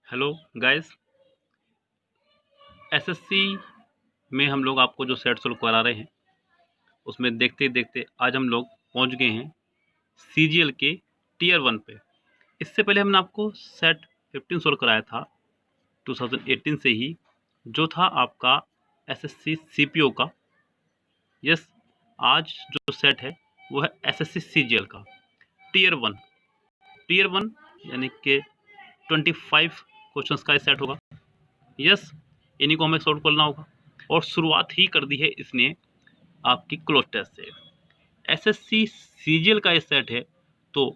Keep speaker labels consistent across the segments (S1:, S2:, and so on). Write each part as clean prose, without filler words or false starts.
S1: Hello guys. SSC में हम लोग आपको जो सेट सोल्व करा रहे हैं उसमें देखते देखते आज हम लोग पहुंच गए हैं सीजीएल के टीयर 1 पे। इससे पहले हमने आपको सेट 15 सोल्व कराया था 2018 से ही, जो था आपका एसएससी सीपीओ का। यस, आज जो सेट है वो है एसएससी सीजीएल का टीयर 1। टीयर 1 यानी कि 25 क्वेश्चंस का सेट होगा। यस, इन्हीं को हमें सॉल्व करना होगा और शुरुआत ही कर दी है इसने आपकी क्लोज टेस्ट से। एसएससी सीजीएल का ये सेट है तो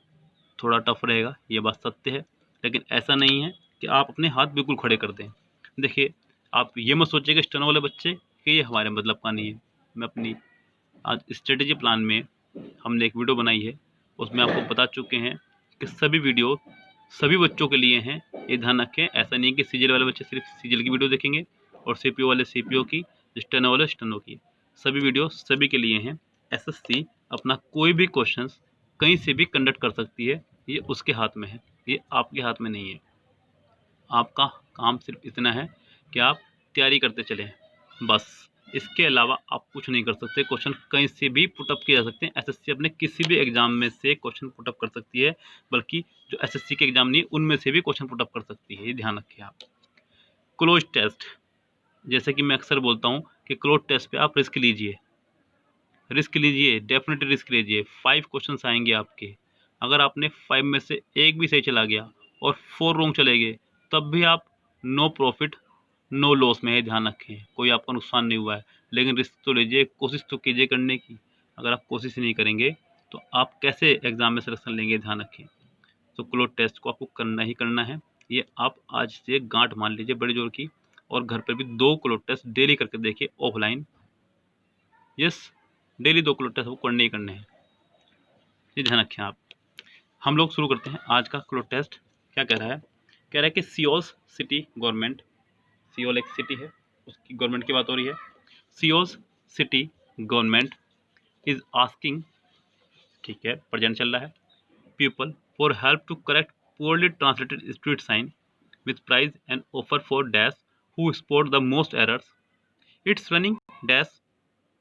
S1: थोड़ा टफ रहेगा, ये बात सत्य है, लेकिन ऐसा नहीं है कि आप अपने हाथ बिल्कुल खड़े कर दें। देखिए, आप ये मत सोचिए कि स्टेनो वाले बच्चे कि ये हमारे मतलब का नहीं है। मैं अपनी आज स्ट्रेटेजी प्लान में हमने एक वीडियो बनाई है, उसमें आपको बता चुके हैं कि सभी वीडियो सभी बच्चों के लिए हैं। ये ध्यान रखें, ऐसा नहीं कि सीजीएल वाले बच्चे सिर्फ सीजीएल की वीडियो देखेंगे और सीपीओ वाले सीपीओ की, स्टेनो वाले स्टेनो की। सभी वीडियो सभी के लिए हैं। एसएससी अपना कोई भी क्वेश्चन कहीं से भी कंडक्ट कर सकती है, ये उसके हाथ में है, ये आपके हाथ में नहीं है। आपका काम सिर्फ इतना है कि आप तैयारी करते चलें, बस। इसके अलावा आप कुछ नहीं कर सकते। क्वेश्चन कहीं से भी पुटअप किए जा सकते हैं। एसएससी अपने किसी भी एग्जाम में से क्वेश्चन पुटअप कर सकती है, बल्कि जो एसएससी के एग्जाम नहीं उनमें से भी क्वेश्चन पुटअप कर सकती है, ये ध्यान रखिए आप। क्लोज टेस्ट, जैसे कि मैं अक्सर बोलता हूँ कि क्लोज टेस्ट पे आप रिस्क लीजिए, रिस्क लीजिए, डेफिनेटली रिस्क लीजिए। 5 क्वेश्चंस आएंगे आपके, अगर आपने 5 में से एक भी सही चला गया और 4 रॉन्ग चले गए, तब भी आप नो प्रॉफिट नो लॉस में है, ध्यान रखें। कोई आपका नुकसान नहीं हुआ है, लेकिन रिस्क तो लीजिए, कोशिश तो कीजिए करने की। अगर आप कोशिश नहीं करेंगे तो आप कैसे एग्जाम में सिलेक्शन लेंगे, ध्यान रखें। तो क्लोज टेस्ट को आपको करना ही करना है, ये आप आज से गांठ मान लीजिए बड़ी जोर की। और घर पर भी 2 क्लोज टेस्ट डेली करके देखिए, offline. Yes, daily 2 close test वो करने ही करने हैं, ये ध्यान रखें आप। हम लोग शुरू करते हैं आज का क्लोज टेस्ट। क्या कह रहा है? कह रहा है कि सियोल सिटी गवर्नमेंट, सियोल एक सिटी है, उसकी गवर्नमेंट की बात हो रही है। Seoul city government is asking, ठीक है, प्रेजेंट चल रहा है, people for help to correct poorly translated street sign with prize and offer for dash who spot the most errors. It's running dash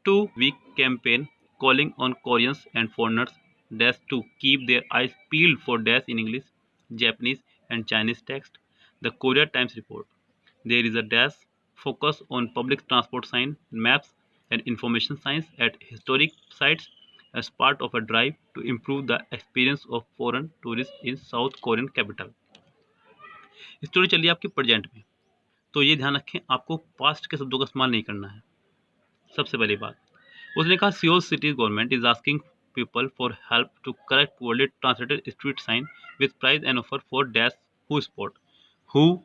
S1: 2-week campaign calling on Koreans and foreigners dash to keep their eyes peeled for dash in English, Japanese and Chinese text. The Korea Times report. There is a dash focus on public transport sign, maps and information science at historic sites as part of a drive to improve the experience of foreign tourists in South Korean capital. Story चलिए आपकी present में, तो ये ध्यान रखें आपको past के शब्दों का इस्तेमाल नहीं करना है। सबसे पहली बात, उसने कहा Seoul city government is asking people for help to correct poorly translated street sign with prize and offer for dash who spot. Who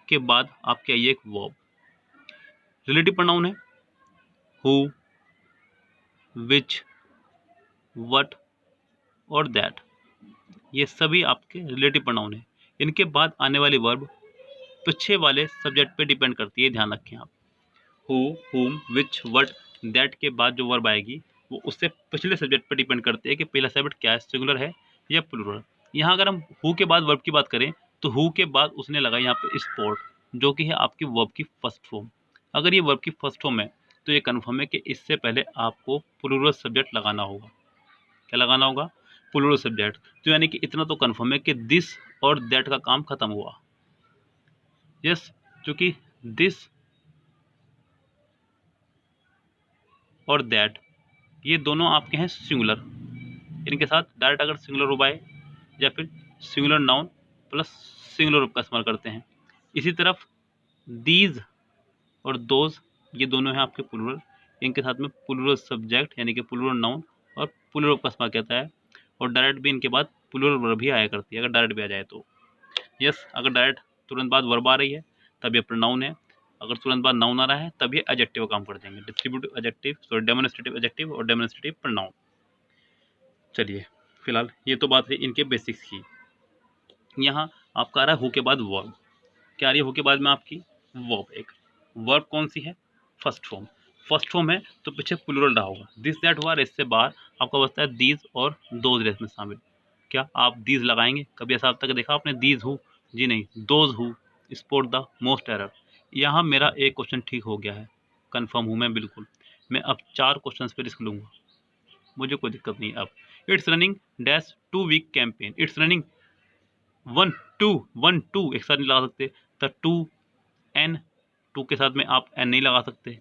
S1: के बाद आपके आइए एक वर्ब, रिलेटिव प्रोनाउन है, हु, विच, व्हाट और दैट, ये सभी आपके रिलेटिव प्रोनाउन है। इनके बाद आने वाली वर्ब पीछे वाले सब्जेक्ट पे डिपेंड करती है, ध्यान रखें आप। हु, हुम, विच, व्हाट, दैट के बाद जो वर्ब आएगी वो उससे पिछले सब्जेक्ट पर डिपेंड करती है कि पहला सब्जेक्ट क्या है, सिंगुलर है या प्लूरल। यहाँ अगर हम हु के बाद वर्ब की बात करें तो हु के बाद उसने लगाई यहाँ पे स्पोर्ट, जो कि है आपकी वर्ब की फर्स्ट फॉर्म। अगर ये वर्ब की फर्स्ट फॉर्म है तो ये कन्फर्म है कि इससे पहले आपको प्लूरल सब्जेक्ट लगाना होगा। क्या लगाना होगा? Plural subject. तो यानी कि इतना तो कन्फर्म है कि दिस और दैट का काम खत्म हुआ। यस, क्योंकि दिस और दैट ये दोनों आपके हैं सिंगुलर, इनके साथ डायरेक्ट अगर सिंगुलर रूप आए या फिर सिंगुलर नाउन प्लस सिंगुलर रूप का इस्तेमाल करते हैं। इसी तरफ दीज और दोज ये दोनों हैं आपके प्लूरल, इनके साथ में प्लूरल सब्जेक्ट यानी कि प्लूरल नाउन और प्लूरल रूप का इस्तेमाल करता है। और डायरेक्ट भी इनके बाद प्लूरल वर्ब भी आया करती है, अगर डायरेक्ट भी आ जाए तो। यस, अगर डायरेक्ट तुरंत बाद वर्ब आ रही है तब ये प्रोनाउन है, अगर तुरंत बाद नाउन आ रहा है तब ये एडजेक्टिव काम कर देंगे, distributive adjective, sorry demonstrative adjective और डेमोन्स्ट्रेटिव प्रोनाउन। चलिए, फिलहाल ये तो बात है इनके बेसिक्स की। यहाँ आपका आ रहा है हु के बाद वर्ब। क्या आ रही है हु के बाद में आपकी? वर्ब। एक वर्ब कौन सी है? First form. फर्स्ट फॉर्म है तो पीछे प्लूरल रहा होगा। दिस दैट हुआ, रेस से बाहर आपका बचता है दीज और दोज रेस में शामिल। क्या आप दीज लगाएंगे? कभी ऐसा अब तक देखा आपने दीज हु? जी नहीं, those who. Spot the most error. यहाँ मेरा एक क्वेश्चन ठीक हो गया है, कंफर्म हूँ मैं बिल्कुल। मैं अब 4 क्वेश्चंस पे रिस्क लूँगा, मुझे कोई दिक्कत नहीं। अब it's running dash 2 week campaign, it's running 1 2 1 2 एक साथ नहीं लगा सकते, द 2 एन 2 के साथ में आप एन नहीं लगा सकते,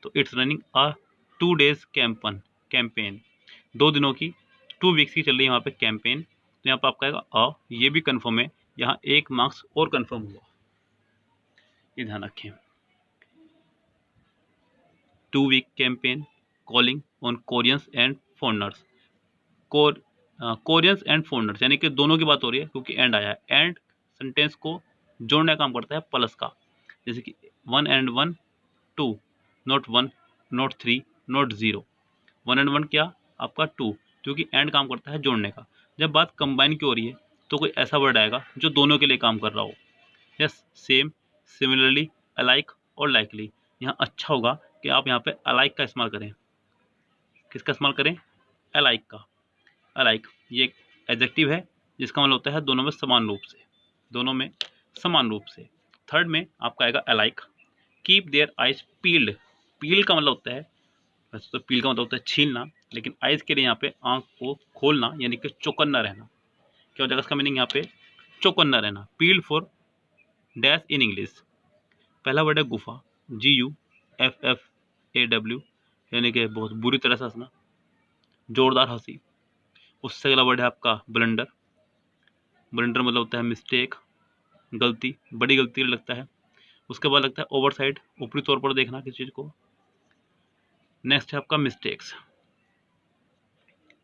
S1: तो it's running a 2 days campaign 2 दिनों की 2 वीक्स की चल रही है वहाँ पे कैंपेन। तो यहाँ पर आपका आएगा ये भी कंफर्म है, यहाँ 1 मार्क्स और कंफर्म हुआ, ये ध्यान रखें। 2 week campaign calling on Koreans and foreigners, Koreans and foreigners यानी कि दोनों की बात हो रही है, क्योंकि एंड आया है। एंड सेंटेंस को जोड़ने का काम करता है प्लस का, जैसे कि 1 and 1 2, not 1 not 3 not 0, 1 and 1 क्या आपका 2, क्योंकि एंड काम करता है जोड़ने का। जब बात कंबाइन की हो रही है तो कोई ऐसा वर्ड आएगा जो दोनों के लिए काम कर रहा हो। यस, सेम, सिमिलरली, अलाइक और लाइकली। यहाँ अच्छा होगा कि आप यहाँ पे अलाइक का इस्तेमाल करें। किसका इस्तेमाल करें? अलाइक का। अलाइक ये एक एडजेक्टिव है जिसका मतलब होता है दोनों में समान रूप से, दोनों में समान रूप से। थर्ड में आपका आएगा alike. Keep their eyes peeled, peel का मतलब होता है, वैसे तो पील का मतलब होता है छीलना, लेकिन आइज के लिए यहाँ पे आंख को खोलना यानी कि चौकन्ना रहना। क्या हो जाएगा इसका मीनिंग यहाँ पे? चौकन्ना रहना। Peeled for dash in English. पहला वर्ड है गुफा, GUFFAW यानी कि बहुत बुरी तरह से हंसना, जोरदार हंसी। उससे अगला वर्ड है आपका ब्लंडर। ब्लंडर मतलब होता है मिस्टेक, गलती, बड़ी गलती लगता है। उसके बाद लगता है ओवरसाइड, ऊपरी तौर पर देखना किसी चीज़ को। नेक्स्ट है आपका मिस्टेक्स।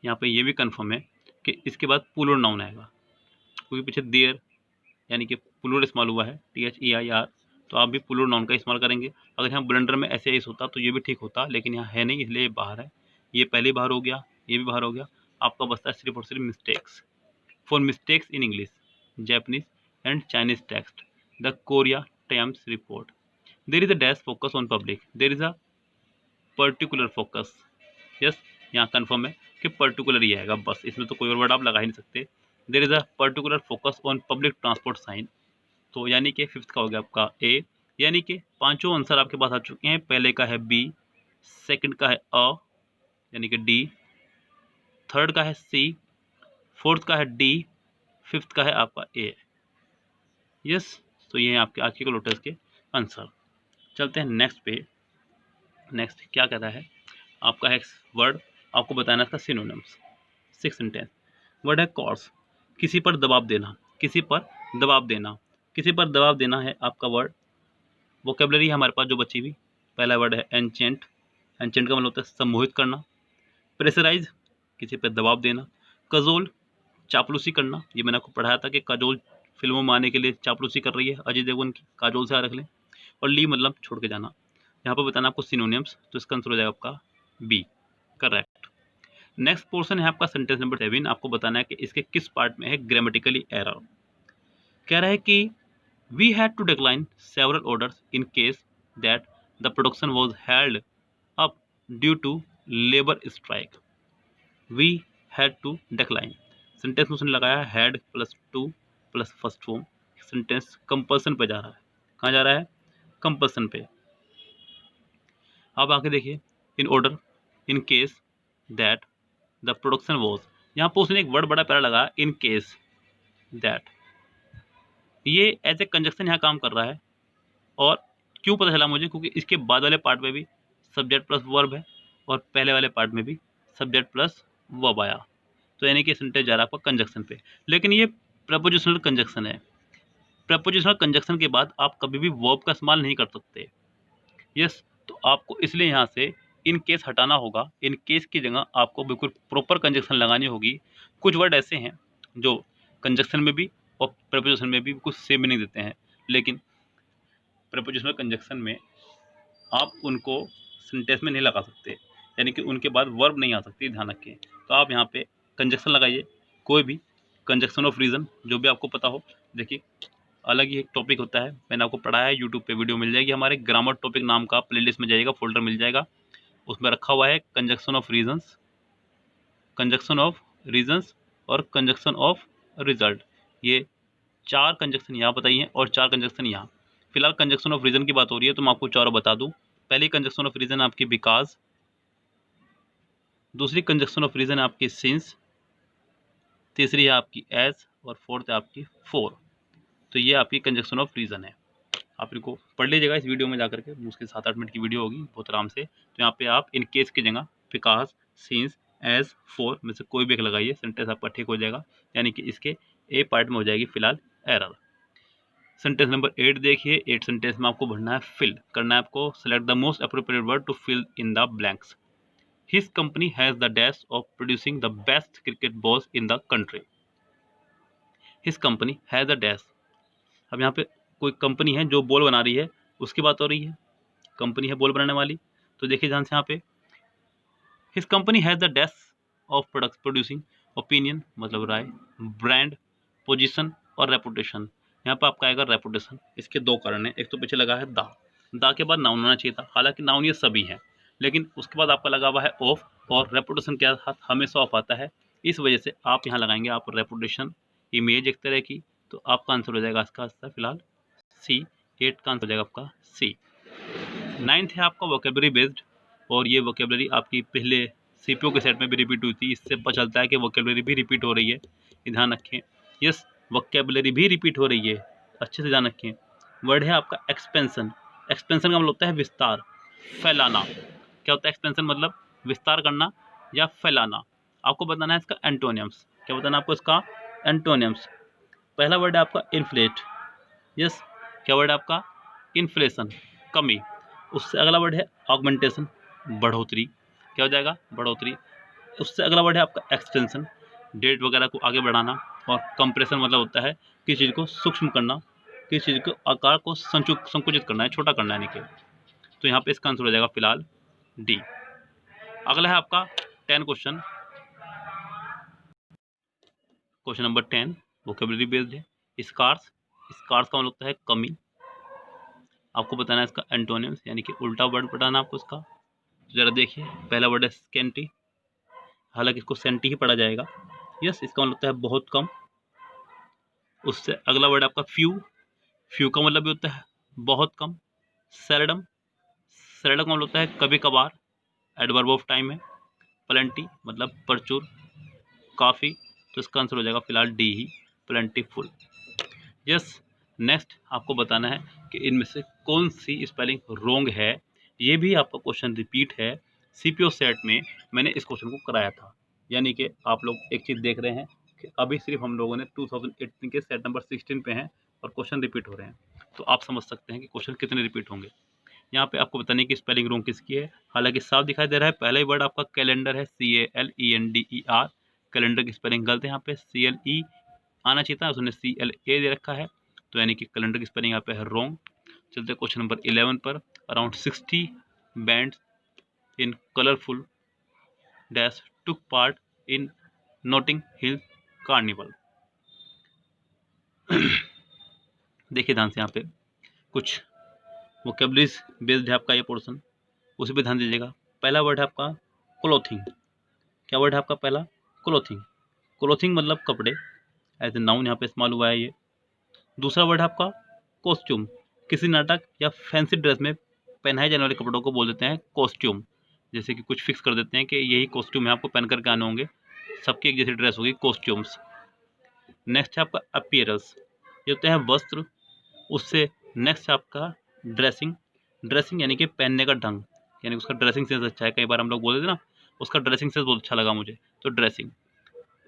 S1: यहाँ पे ये भी कंफर्म है कि इसके बाद प्लूरल नाउन आएगा, क्योंकि पीछे देयर यानी कि प्लूरल इस्तेमाल हुआ है, THEIR, तो आप भी प्लूरल नाउन का इस्तेमाल करेंगे। अगर यहाँ ब्लंडर में ऐसे होता तो ये भी ठीक होता, लेकिन यहाँ है नहीं इसलिए ये बाहर है। ये पहले बाहर हो गया, ये भी बाहर हो गया। आपका बचता है सिर्फ और सिर्फ mistakes. For mistakes in English, Japanese and Chinese text, the Korea times report, there is a dash focus on public, there is a particular focus. Yes, यहाँ कन्फर्म है कि पर्टिकुलर ही आएगा बस, इसमें तो कोई और वर्ड आप लगा ही नहीं सकते। There is a particular focus on public transport sign, तो यानी कि फिफ्थ का हो गया आपका ए। यानी कि पांचों आंसर आपके पास आ चुके हैं। पहले का है बी, सेकंड का है अ यानी कि डी, थर्ड का है सी, फोर्थ का है डी, फिफ्थ का है आपका ए। यस, तो ये हैं आपके आज के लोटस के आंसर। चलते हैं नेक्स्ट पे। नेक्स्ट क्या कहता है आपका है वर्ड, आपको बताना इसका सिनोनिम्स। 6 सेंटेंस। वर्ड है कॉर्स, किसी पर दबाव देना, किसी पर दबाव देना, किसी पर दबाव देना है आपका वर्ड। वोकेबलरी है हमारे पास जो बची हुई। पहला वर्ड है एंचेंट, एंचेंट का मतलब होता है सम्मोहित करना। प्रेशराइज, किसी पर दबाव देना। कजोल, चापलूसी करना, ये मैंने आपको पढ़ाया था कि काजोल फिल्मों में आने के लिए चापलूसी कर रही है अजय देवगन की, काजोल से रख लें। और ली मतलब छोड़ के जाना। यहाँ पर बताना आपको सिनोनिम्स, तो इसका आंसर हो जाएगा आपका बी, करेक्ट। नेक्स्ट पोर्शन है आपका सेंटेंस नंबर 7। आपको बताना है कि इसके किस पार्ट में है ग्रामेटिकली एरर। कह रहा है कि we had to decline several orders in case that the production was held up due to labour strike. We had to decline, sentence में उसने लगाया had plus to plus first form. Sentence compulsion पे जा रहा है। कहाँ जा रहा है? कंपल्सन पे। अब आके देखिए, in order, in case that the production was, यहाँ पर उसने एक वर्ड बड़ा प्यारा लगा, इन केस दैट। ये एज ए कंजक्शन यहाँ काम कर रहा है। और क्यों पता चला मुझे? क्योंकि इसके बाद वाले पार्ट में भी सब्जेक्ट प्लस वर्ब है और पहले वाले पार्ट में भी सब्जेक्ट प्लस वर्ब आया, तो यानी कि सेंटेंस जा रहा है आपका कंजक्शन पे। लेकिन ये प्रपोजिशनल कंजक्शन है। प्रपोजिशनल कंजक्शन के बाद आप कभी भी वर्ब का इस्तेमाल नहीं कर सकते। यस, तो आपको इसलिए यहाँ से इन केस हटाना होगा। इन केस की जगह आपको बिल्कुल प्रॉपर कंजक्शन लगानी होगी। कुछ वर्ड ऐसे हैं जो कंजक्शन में भी और प्रपोजिशन में भी कुछ सेम मीनिंग देते हैं, लेकिन प्रपोजिशनल कंजक्शन में आप उनको सेंटेंस में नहीं लगा सकते, यानी कि उनके बाद वर्ब नहीं आ सकती, ध्यान रखें। तो आप यहाँ पे कंजक्शन लगाइए, कोई भी कंजक्शन ऑफ रीज़न जो भी आपको पता हो। देखिए, अलग ही एक टॉपिक होता है, मैंने आपको पढ़ाया है, यूट्यूब पे वीडियो मिल जाएगी हमारे, ग्रामर टॉपिक नाम का प्लेलिस्ट में जाइएगा, फोल्डर मिल जाएगा, उसमें रखा हुआ है conjunction of reasons, conjunction of reasons और कंजक्शन ऑफ रिजल्ट। ये 4 कंजक्शन यहाँ बताइए और 4 कंजक्शन यहाँ। फिलहाल कंजक्शन ऑफ रीजन की बात हो रही है तो मैं आपको चारों बता दूं। पहली कंजक्शन ऑफ रीजन आपकी बिकॉज, दूसरी कंजक्शन ऑफ रीजन आपकी सिंस, तीसरी है आपकी एज और फोर्थ है आपकी फॉर। तो ये आपकी कंजक्शन ऑफ रीजन है। आप इनको पढ़ लीजिएगा इस वीडियो में जाकर के, मुश्किल 7-8 मिनट की वीडियो होगी बहुत आराम से। तो यहाँ पे आप इन केस की जगह बिकॉज, सिंस, एज, फॉर में से कोई भी एक लगाइए, सेंटेंस आपका ठीक हो जाएगा। यानी कि इसके ए पार्ट में हो जाएगी फिलहाल एरर। सेंटेंस नंबर 8 देखिए। 8 सेंटेंस में आपको भरना है, फिल करना है आपको। Select the most appropriate word to fill in the blanks. His company has the dash of producing the best cricket balls in the country. His company has the dash. अब यहाँ पे कोई कंपनी है जो ball बना रही है, उसकी बात हो रही है। कंपनी है बॉल बनाने वाली। तो देखिए ध्यान से यहाँ पे, his company has the dash of product producing, opinion मतलब राय, ब्रांड, पोजीशन और रेपुटेशन। यहाँ पर आपका आएगा रेपुटेशन। इसके 2 कारण है। एक तो पीछे लगा है दा के बाद नाउन होना चाहिए था, हालांकि नाउन ये सभी हैं, लेकिन उसके बाद आपका लगा हुआ है ऑफ, और रेपुटेशन के साथ हमेशा ऑफ आता है। इस वजह से आप यहाँ लगाएंगे आप रेपुटेशन, इमेज एक तरह की। तो आपका आंसर हो जाएगा इसका आंसर फिलहाल सी। 8 का आंसर हो जाएगा आपका सी। 9th है आपका वोकेबलरी बेस्ड, और ये वोकेबलरी आपकी पहले सीपीओ के सेट में भी रिपीट हुई थी। इससे पता चलता है कि वोकेबलरी भी रिपीट हो रही है, ध्यान रखें। यस, वोकेबलरी भी रिपीट हो रही है, अच्छे से ध्यान रखें। वर्ड है आपका एक्सपेंशन। एक्सपेंशन का मतलब होता है विस्तार, फैलाना। क्या होता है एक्सपेंशन मतलब? विस्तार करना या फैलाना। आपको बताना है इसका एंटोनियम्स। क्या बताना है आपको इसका? एंटोनियम्स। पहला वर्ड है आपका इन्फ्लेट। यस, क्या वर्ड है आपका? इन्फ्लेशन, कमी। उससे अगला वर्ड है ऑगमेंटेशन, बढ़ोतरी। क्या हो जाएगा? बढ़ोतरी। उससे अगला वर्ड है आपका एक्सटेंशन, डेट वगैरह को आगे बढ़ाना। और कंप्रेशन मतलब होता है किसी चीज़ को सूक्ष्म करना, किसी चीज़ को आकार को संकुचित करना है, छोटा करना है यानी कि। तो यहाँ पे इसका आंसर हो जाएगा फिलहाल डी। अगला है आपका 10 क्वेश्चन नंबर 10 वोकेबलरी बेस्ड है। स्कार्स, स्कार्स का मतलब होता है कमी। आपको बताना है इसका एंटोनिम्स, यानी कि उल्टा वर्ड बताना आपको इसका। तो जरा देखिए, पहला वर्ड है स्केंटी, हालांकि इसको सेंटी ही पढ़ा जाएगा। यस, इसका मतलब होता है बहुत कम। उससे अगला वर्ड आपका फ्यू। फ्यू का मतलब भी होता है बहुत कम। सेल्डम, सेल्डम का मतलब होता है कभी कभार, एडवर्ब ऑफ टाइम है। प्लेंटी मतलब प्रचुर, काफ़ी। तो इसका आंसर हो जाएगा फिलहाल डी ही, प्लेंटीफुल। यस, नेक्स्ट आपको बताना है कि इनमें से कौन सी स्पेलिंग रॉन्ग है। ये भी आपका क्वेश्चन रिपीट है। सीपीओ सेट में मैंने इस क्वेश्चन को कराया था, यानी कि आप लोग एक चीज़ देख रहे हैं कि अभी सिर्फ हम लोगों ने 2018 के सेट नंबर 16 पे हैं और क्वेश्चन रिपीट हो रहे हैं। तो आप समझ सकते हैं कि क्वेश्चन कितने रिपीट होंगे। यहाँ पे आपको बताने की स्पेलिंग रॉन्ग किसकी है। हालांकि साफ दिखाई दे रहा है, पहला ही वर्ड आपका कैलेंडर है, CALENDER। कैलेंडर की स्पेलिंग गलत है, यहाँ पे CLE आना चाहिए था, उसने CLA दे रखा है। तो यानी कि कैलेंडर की स्पेलिंग यहाँ पे है रॉन्ग। चलते क्वेश्चन नंबर 11 पर। Around 60 bands in colourful dash took part in noting hill carnival. देखिए ध्यान से, यहाँ पे कुछ वोकेबलरीज बेस्ड है आपका ये पोर्शन, उसी पे ध्यान दीजिएगा। पहला वर्ड है आपका क्लोथिंग। क्या वर्ड है आपका पहला? क्लोथिंग। क्लोथिंग मतलब कपड़े, एज ए नाउन यहाँ पे इस्तेमाल हुआ है ये। दूसरा वर्ड है आपका कॉस्ट्यूम। किसी नाटक या फैंसी ड्रेस में पहनाए जाने वाले कपड़ों को बोल देते हैं कॉस्ट्यूम। जैसे कि कुछ फिक्स कर देते हैं कि यही कॉस्ट्यूम है, आपको पहन करके आने होंगे, सबकी एक जैसी ड्रेस होगी, कॉस्ट्यूम्स। नेक्स्ट है आपका अपीयरेंस, ये होते हैं वस्त्र। उससे नेक्स्ट है आपका ड्रेसिंग। ड्रेसिंग यानी कि पहनने का ढंग, यानी उसका ड्रेसिंग सेंस अच्छा है। कई बार हम लोग बोल देते ना, उसका ड्रेसिंग सेंस बहुत अच्छा लगा मुझे, तो ड्रेसिंग।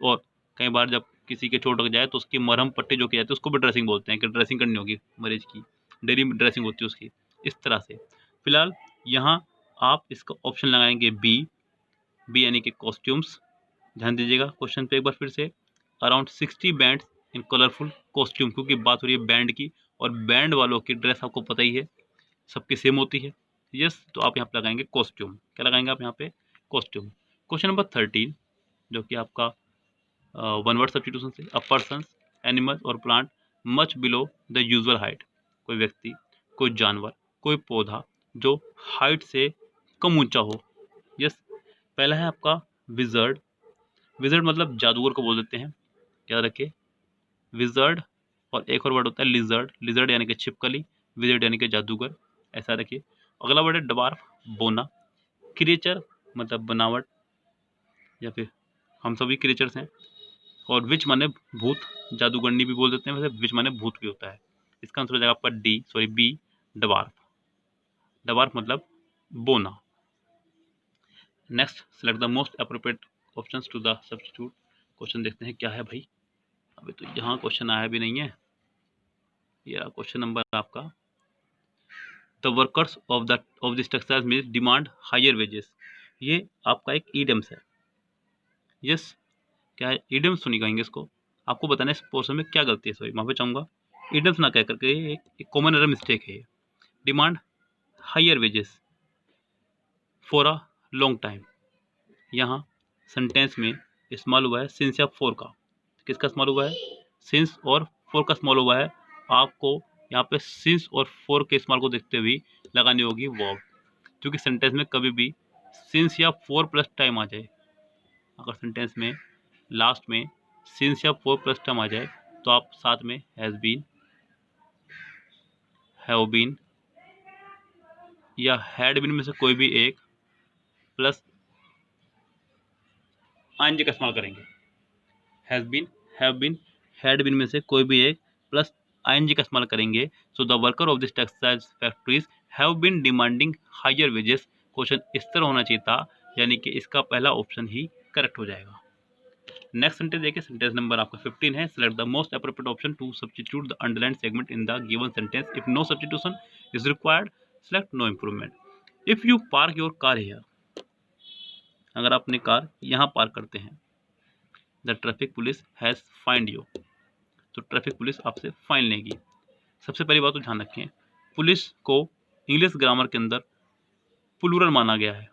S1: और कई बार जब किसी के चोट लग जाए तो उसकी मरहम पट्टी जो की जाती है उसको भी ड्रेसिंग बोलते हैं, कि ड्रेसिंग करनी होगी मरीज की, डेली ड्रेसिंग होती है उसकी, इस तरह से। फिलहाल यहाँ आप इसका ऑप्शन लगाएंगे बी, बी यानी कि कॉस्ट्यूम्स। ध्यान दीजिएगा क्वेश्चन पे एक बार फिर से। अराउंड 60 बैंड्स इन कलरफुल कॉस्ट्यूम, क्योंकि बात हो रही है बैंड की, और बैंड वालों की ड्रेस आपको पता ही है सबकी सेम होती है। यस, तो आप यहाँ पे लगाएंगे कॉस्ट्यूम। क्या लगाएंगे आप यहाँ पे? कॉस्ट्यूम। क्वेश्चन नंबर 13 जो कि आपका वन वर्ड सब्स्टिट्यूशन से, अ पर्सन, एनिमल और plant much below the usual height. कोई व्यक्ति, कोई जानवर, कोई पौधा जो हाइट से कम ऊंचा हो। यस, पहला है आपका विजर्ड। विजर्ड मतलब जादूगर को बोल देते हैं, याद रखिए। विजर्ड और एक और वर्ड होता है लिजर्ड, लिजर्ड यानी कि छिपकली, विजर्ड यानी कि जादूगर, ऐसा रखिए। अगला वर्ड है डवार्फ, बोना, क्रिएचर मतलब बनावट या फिर हम सभी क्रिएचर्स हैं, और विच माने भूत, जादूगरनी भी बोल देते हैं वैसे, विच माने भूत भी होता है। इसका आंसर हो जाएगा आपका बी, डवार्फ, डवार्फ मतलब बोना। Next, select the most appropriate options to the substitute. Question देखते हैं क्या है भाई। अभी तो यहाँ क्वेश्चन आया भी नहीं है। ये क्वेश्चन नंबर आपका, the workers of this textile mill demand higher wages. ये आपका एक ईडियम्स है। यस, क्या है ईडियम्स तो नहीं कहेंगे इसको, आपको बताना है इस पोर्शन में क्या गलती है। सॉरी, माफी चाहूंगा, ईडियम्स ना कह करके एक कॉमन एरर मिस्टेक है। Demand higher wages for a long time, यहाँ सेंटेंस में इस्तेमाल हुआ है सिंस या फॉर का। किसका इस्तेमाल हुआ है? सिंस और फॉर का इस्तेमाल हुआ है। आपको यहाँ पे सिंस और फॉर के इस्तेमाल को देखते हुए लगानी होगी वर्ब, क्योंकि सेंटेंस में कभी भी सिंस या फॉर प्लस टाइम आ जाए, अगर सेंटेंस में लास्ट में सिंस या फॉर प्लस टाइम आ जाए तो आप साथ में हैज बीन, हैव बीन या हैड बीन में से कोई भी एक प्लस आईएनजी का इस्तेमाल करेंगे। Has been, have been, had been में से कोई भी एक प्लस आईएनजी का इस्तेमाल करेंगे। So the worker of this textile factories have been demanding higher wages. Question इस तरह होना चाहिए था, यानी कि इसका पहला ऑप्शन ही करेक्ट हो जाएगा। नेक्स्ट सेंटेंस देखिए, सेंटेंस नंबर आपका 15 है। Select the most appropriate option to substitute the underline segment in the given sentence. If no substitution is required select no improvement. If you park your car here, अगर आप अपनी car यहाँ park करते हैं, the traffic police has fined you, तो traffic police आपसे fine लेगी। सबसे पहली बात तो ध्यान रखें, पुलिस को इंग्लिश ग्रामर के अंदर प्लूरल माना गया है,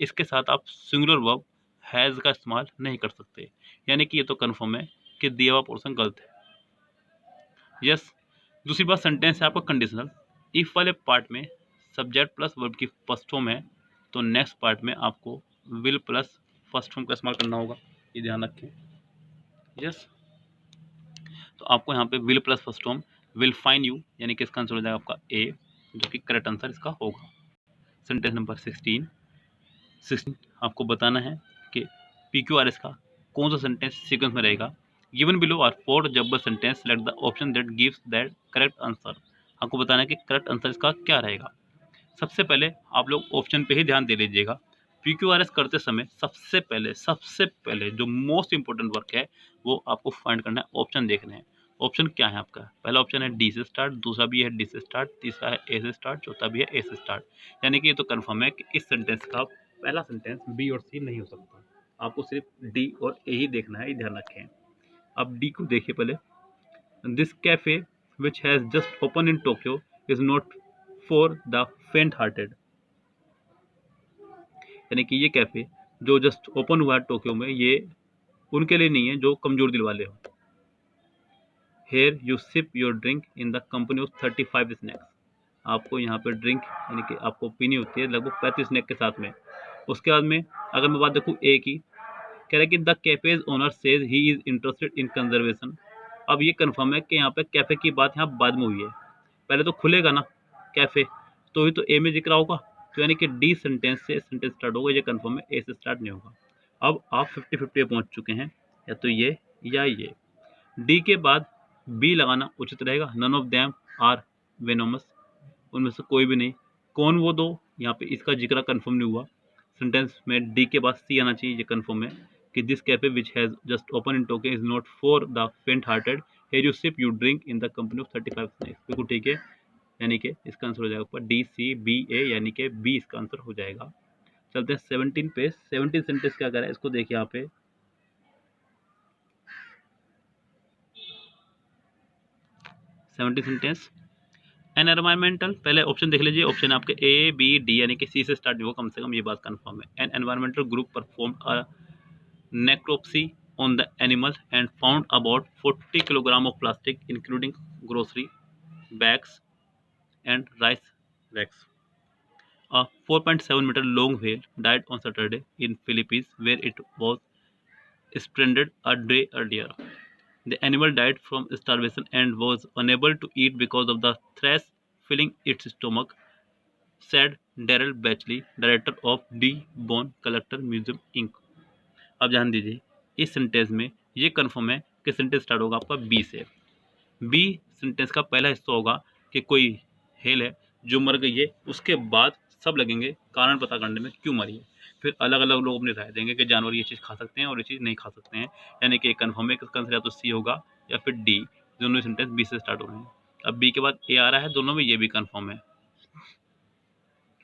S1: इसके साथ आप सिंगुलर वर्ब हैज का इस्तेमाल नहीं कर सकते, यानी कि ये तो कन्फर्म है कि दिया हुआ पोर्शन गलत है। यस, दूसरी बात, सेंटेंस है आपका कंडीशनल। इफ वाले पार्ट में सब्जेक्ट प्लस वर्ब की फर्स्ट फॉर्म है, तो नेक्स्ट पार्ट में आपको विल प्लस फर्स्ट फॉर्म का इस्तेमाल करना होगा, ये ध्यान रखें। यस, तो आपको यहाँ पे will plus first form will find you, यानी कि इसका आंसर हो जाएगा आपका ए, जो कि करेक्ट आंसर इसका होगा। सेंटेंस नंबर 16 आपको बताना है कि PQRS का कौन सा सेंटेंस सीक्वेंस में रहेगा। Given below are 4 jumbled sentence, select the option that gives that correct answer. आपको बताना है कि करेक्ट आंसर इसका क्या रहेगा। सबसे पहले आप लोग ऑप्शन पे ही ध्यान दे लीजिएगा। PQRS करते समय सबसे पहले जो मोस्ट इंपॉर्टेंट वर्क है वो आपको फाइंड करना है, ऑप्शन देखने हैं। ऑप्शन क्या है आपका? पहला ऑप्शन है डी से स्टार्ट, दूसरा भी है डी से स्टार्ट, तीसरा है ए से स्टार्ट, चौथा भी है ए से स्टार्ट। यानी कि ये तो कंफर्म है कि इस सेंटेंस का पहला सेंटेंस बी और सी नहीं हो सकता। आपको सिर्फ डी और ए ही देखना है, ये ध्यान रखें। अब डी को देखिए पहले। This cafe which has just open in Tokyo is not for the faint hearted, यानी कि ये कैफे जो जस्ट ओपन हुआ है टोक्यो में, ये उनके लिए नहीं है जो कमजोर दिल वाले हो। Here you sip your drink in the company of 35 snacks, आपको यहाँ पे ड्रिंक यानी कि आपको पीनी होती है लगभग 35 स्नैक के साथ में। उसके बाद में अगर मैं बात देखूँ ए की, कह रहा है कि the cafes owner says he is interested in conservation. अब ये कंफर्म है कि यहाँ पे कैफे की बात यहाँ बाद में हुई है, पहले तो खुलेगा ना कैफे, तो ही तो ए में जिक्र होगा, तो यानी कि डी सेंटेंस से सेंटेंस स्टार्ट होगा, ये कंफर्म है, ए से स्टार्ट नहीं होगा। अब आप 50-50 पे पहुंच चुके हैं, या तो ये या ये। डी के बाद बी लगाना उचित रहेगा। नन ऑफ देम आर वेनोमस, उनमें से कोई भी नहीं। कौन वो दो, यहाँ पे इसका जिक्र कंफर्म नहीं हुआ। सेंटेंस में डी के बाद सी आना चाहिए, ये कंफर्म है कि this cafe which has just open in Tokyo is not for the faint hearted, here you sip you drink in the company of 35 snacks. बिल्कुल ठीक है, यानी कि इसका आंसर हो जाएगा ऊपर डी सी बी ए, यानी कि बी इसका आंसर हो जाएगा। चलते हैं 17 पे। 17 सेंटेंस क्या कर रहा है इसको देखिए यहाँ पे। 17 सेंटेंस एन एनवायरमेंटल, पहले ऑप्शन देख लीजिए। ऑप्शन आपके ए बी डी, यानी कि सी से स्टार्ट होगा कम से कम, ये बात कंफर्म है। N environmental group performed a necropsy on the animal and found about 40 kilogram of plastic including grocery bags and rice racks. A 4.7-meter long whale died on Saturday in Philippines where it was stranded a day earlier. The animal died from starvation and was unable to eat because of the trash filling its stomach, said Darrell Blatchley, director of D bone collector museum Inc. अब ध्यान दीजिए, इस sentence में ये confirm है कि sentence start होगा आपका बी से। बी सेंटेंस का पहला हिस्सा होगा कि कोई हेल है जो मर गई है, उसके बाद सब लगेंगे कारण पता करने में क्यों मरी है। फिर अलग अलग लोग अपनी राय देंगे कि जानवर ये चीज़ खा सकते हैं और ये चीज़ नहीं खा सकते हैं, यानी कि कन्फर्म है कि इसका आंसर या तो सी होगा या फिर डी। दोनों सेंटेंस बी से स्टार्ट हो रहे हैं। अब बी के बाद ए आ रहा है, दोनों में ये भी कन्फर्म है।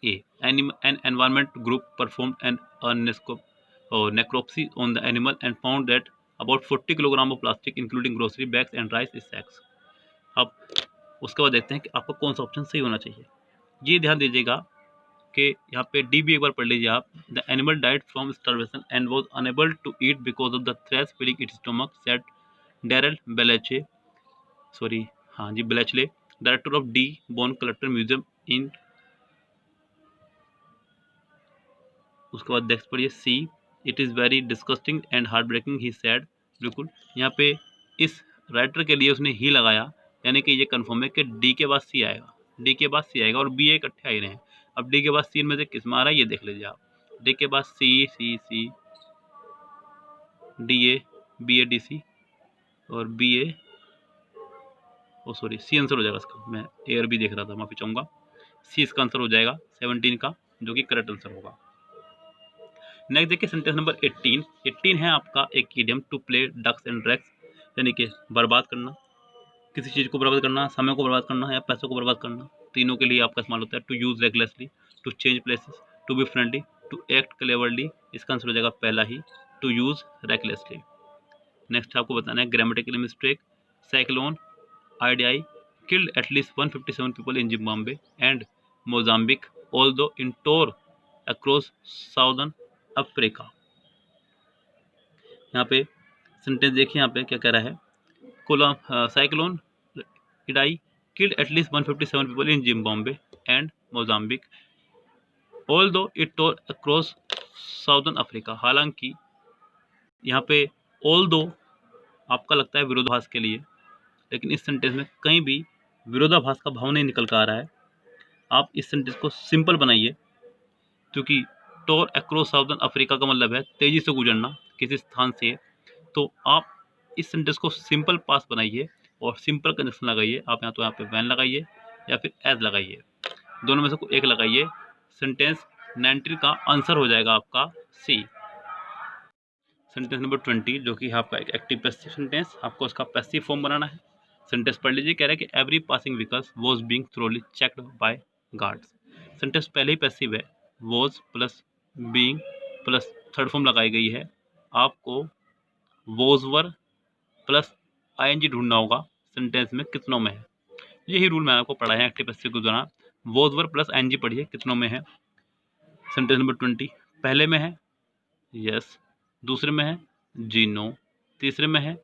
S1: A. An environment group performed a necropsy on the animal and found that about 40 kilogram of plastic including grocery bags and rice sacks। अब उसके बाद देखते हैं कि आपका कौन सा ऑप्शन सही होना चाहिए। ये ध्यान दीजिएगा कि यहाँ पे डी भी एक बार पढ़ लीजिए आप। The animal died from starvation and was unable to eat because of the trash filling its stomach, said Darrell Blatchley, sorry हाँ जी Blatchley, director of D bone collector museum in. उसके बाद नेक्स्ट पढ़िए C. It is very disgusting and heartbreaking he said. बिल्कुल यहाँ पे इस writer के लिए उसने ही लगाया, यानी कि ये कन्फर्म है कि डी के बाद सी आएगा, डी के बाद सी आएगा और बी इकट्ठे आ ही रहे हैं। अब डी के बाद सी में से किस में आ रहा है ये देख लीजिए आप। डी के बाद C C C, D A, B A D C और B A, oh sorry C answer हो जाएगा इसका। मैं ए और बी देख रहा था, माफी चाहूँगा। सी इसका आंसर हो जाएगा 17 का, जो कि करेक्ट आंसर होगा। नेक्स्ट देखिए सेंटेंस नंबर 18। 18 है आपका एक idiom to play ducks and drakes, यानी कि बर्बाद करना, किसी चीज़ को बर्बाद करना, समय को बर्बाद करना या पैसों को बर्बाद करना, तीनों के लिए आपका इस्तेमाल होता है। To use regularly, to change places, to be friendly, to act cleverly. इसका आंसर हो जाएगा पहला ही, टू यूज़ रेगुलरली। नेक्स्ट आपको बताना है grammatical mistake. Cyclone Idai killed at least 157 people in Zimbabwe and Mozambique, although it tore across southern Africa. यहाँ पे सेंटेंस देखिए, यहाँ पे क्या कह रहा है। Cyclone Idai killed at least 157 people in Zimbabwe and Mozambique, although it tore across southern Africa. हालांकि यहाँ पे ऑल्दो आपका लगता है विरोधाभास के लिए, लेकिन इस सेंटेंस में कहीं भी विरोधाभास का भाव नहीं निकल कर आ रहा है। आप इस सेंटेंस को सिंपल बनाइए, क्योंकि टोर अक्रॉस साउदर्न अफ्रीका का मतलब है तेजी से गुजरना किसी स्थान से। तो आप इस सेंटेंस को सिंपल पास बनाइए और सिंपल कंजक्शन लगाइए। आप यहाँ तो यहाँ पे वैन लगाइए या फिर एज लगाइए, दोनों में से कोई एक लगाइए। सेंटेंस 19 का आंसर हो जाएगा आपका सी। सेंटेंस नंबर 20 जो कि आपका एक एक्टिव पैसिव सेंटेंस, आपको उसका पैसिव फॉर्म बनाना है। सेंटेंस पढ़ लीजिए, कह रहा है कि every passing vehicles was being thoroughly checked by guards. Sentence पहले ही पैसिव है, was plus being plus third form लगाई गई है। आपको वॉज वर प्लस आईएनजी ढूंढना होगा सेंटेंस में कितनों में है। यही रूल मैंने आपको पढ़ाया है एक्टिव पैसिव के दौरान। वॉज वर प्लस आईएनजी पढ़िए कितनों में है। सेंटेंस नंबर 20 पहले में है यस, दूसरे में है जी नो, तीसरे में है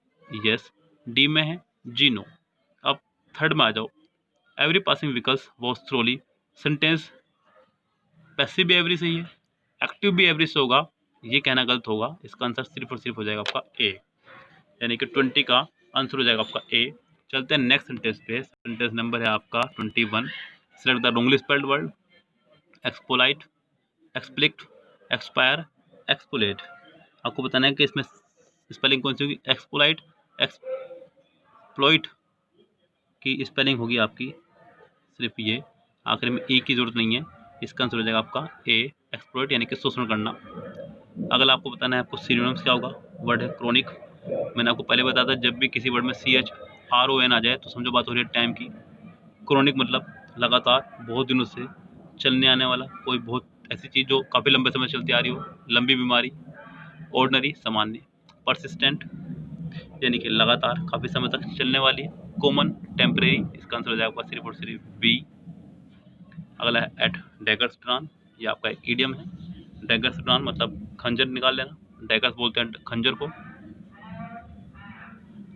S1: यस, डी में है जी नो। अब थर्ड में आ जाओ, every passing vehicles was thoroughly. Sentence passive भी एवरी सही है, एक्टिव भी एवरी से होगा, ये कहना गलत होगा। इसका आंसर सिर्फ और सिर्फ हो जाएगा आपका ए, यानी कि 20 का आंसर हो जाएगा आपका ए। चलते हैं नेक्स्ट सेंटेंस पे। सेंटेंस नंबर है आपका 21। Select the wrongly spelled word. Expolite, explicit, expire, expolate. आपको बताना है कि इसमें स्पेलिंग कौन सी होगी। एक्सपोलाइट, एक्सप्लॉइट की स्पेलिंग होगी आपकी सिर्फ ये, आखिर में ई की जरूरत नहीं है। इसका आंसर हो जाएगा आपका ए, एक्सप्लॉइट यानी कि शोषण करना। अगर आपको बताना है आपको सिनोनिम्स क्या होगा, वर्ड है क्रोनिक। मैंने आपको पहले बताया था जब भी किसी वर्ड में CHRON आ जाए तो समझो बात हो रही है टाइम की। क्रोनिक मतलब लगातार बहुत दिनों से चलने आने वाला, कोई बहुत ऐसी चीज़ जो काफ़ी लंबे समय चलती आ रही हो, लंबी बीमारी। ऑर्डनरी सामान्य, परसिस्टेंट यानी कि लगातार काफ़ी समय तक चलने वाली है। कॉमन टेम्परेरी, इसका आंसर हो जाएगा सिर्फ और सिर्फ बी। अगला है एट डैगर्स ड्रॉन, ये आपका एक ईडियम है। डैगर्स ड्रॉन मतलब खंजर निकाल लेना, डैगर्स बोलते हैं खंजर को।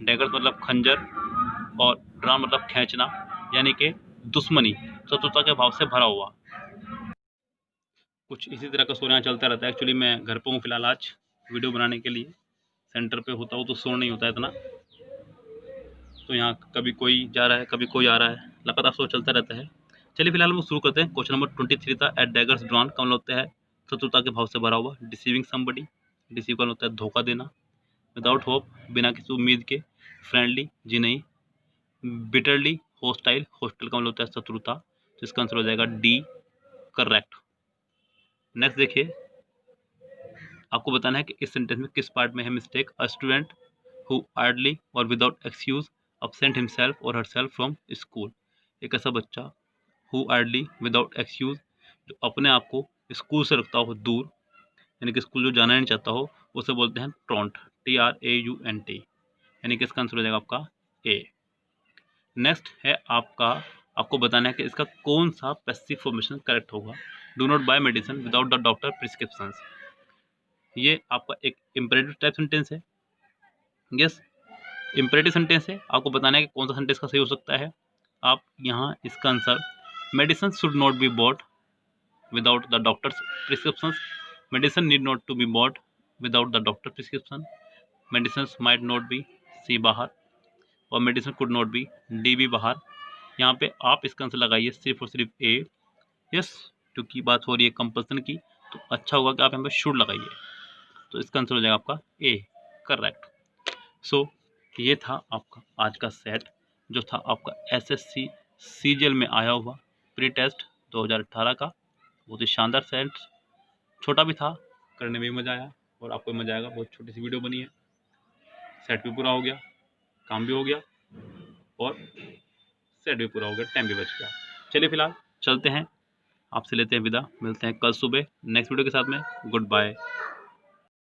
S1: डैगर्स मतलब खंजर और ड्रॉन मतलब खींचना, यानी कि दुश्मनी, शत्रुता के भाव से भरा हुआ। कुछ इसी तरह का शोर चलता रहता है। एक्चुअली मैं घर पर हूँ फिलहाल, आज वीडियो बनाने के लिए। सेंटर पे होता हूँ तो शोर नहीं होता है इतना। तो यहाँ कभी कोई जा रहा है, कभी कोई आ रहा है, लगातार शो चलता रहता है। चलिए फिलहाल हम शुरू करते हैं। क्वेश्चन नंबर 23 था, एट डैगर्स ड्रॉन का मतलब होता है शत्रुता के भाव से भरा हुआ। डिसीविंग समबडी, डिसीव का मतलब होता है धोखा देना। विदाउट होप, बिना किसी उम्मीद के। फ्रेंडली, जी नहीं। बिटरली होस्टाइल, होस्टाइल का मतलब होता है शत्रुता, तो इसका आंसर हो जाएगा डी, करेक्ट। नेक्स्ट देखिए, आपको बताना है कि इस सेंटेंस में किस पार्ट में है mistake. A student who hardly or without excuse absent himself or herself from school, एक ऐसा बच्चा हु हार्डली विदाउट एक्सक्यूज जो अपने आप को स्कूल से रखता हो दूर, यानी कि स्कूल जो जाना नहीं चाहता हो, उसे बोलते हैं ट्रॉन्ट, TRAUNT, यानी कि इसका आंसर हो जाएगा आपका ए। नेक्स्ट है आपको बताना है कि इसका कौन सा पैसिव फॉर्मेशन करेक्ट होगा। Do not buy medicine without the doctor prescription, ये आपका एक इम्परेटिव टाइप सेंटेंस है। यस, इम्परेटिव सेंटेंस है। आपको बताना है कि कौन सा सेंटेंस का सही हो सकता है। आप यहाँ इसका answer, medicine should not be bought without the doctor's prescription, medicine need not to be bought without the doctor prescription, medicine might not be, C बाहर, और medicine could not be, D भी बाहर। यहाँ पे आप इसका आंसर लगाइए सिर्फ और सिर्फ ए। यस, क्योंकि बात हो रही है कंपल्सन की, तो अच्छा होगा कि आप यहाँ पे शुड लगाइए, तो इसका आंसर हो जाएगा आपका ए, करेक्ट। सो ये था आपका आज का सेट, जो था आपका SSC सीजीएल में आया हुआ प्री टेस्ट 2018 का। बहुत ही शानदार सेट, छोटा भी था, करने में भी मज़ा आया और आपको भी मज़ा आएगा। बहुत छोटी सी वीडियो बनी है, सेट भी पूरा हो गया, काम भी हो गया और सेट भी पूरा हो गया, टाइम भी बच गया। चलिए फिलहाल चलते हैं, आपसे लेते हैं विदा, मिलते हैं कल सुबह नेक्स्ट वीडियो के साथ में। Good bye.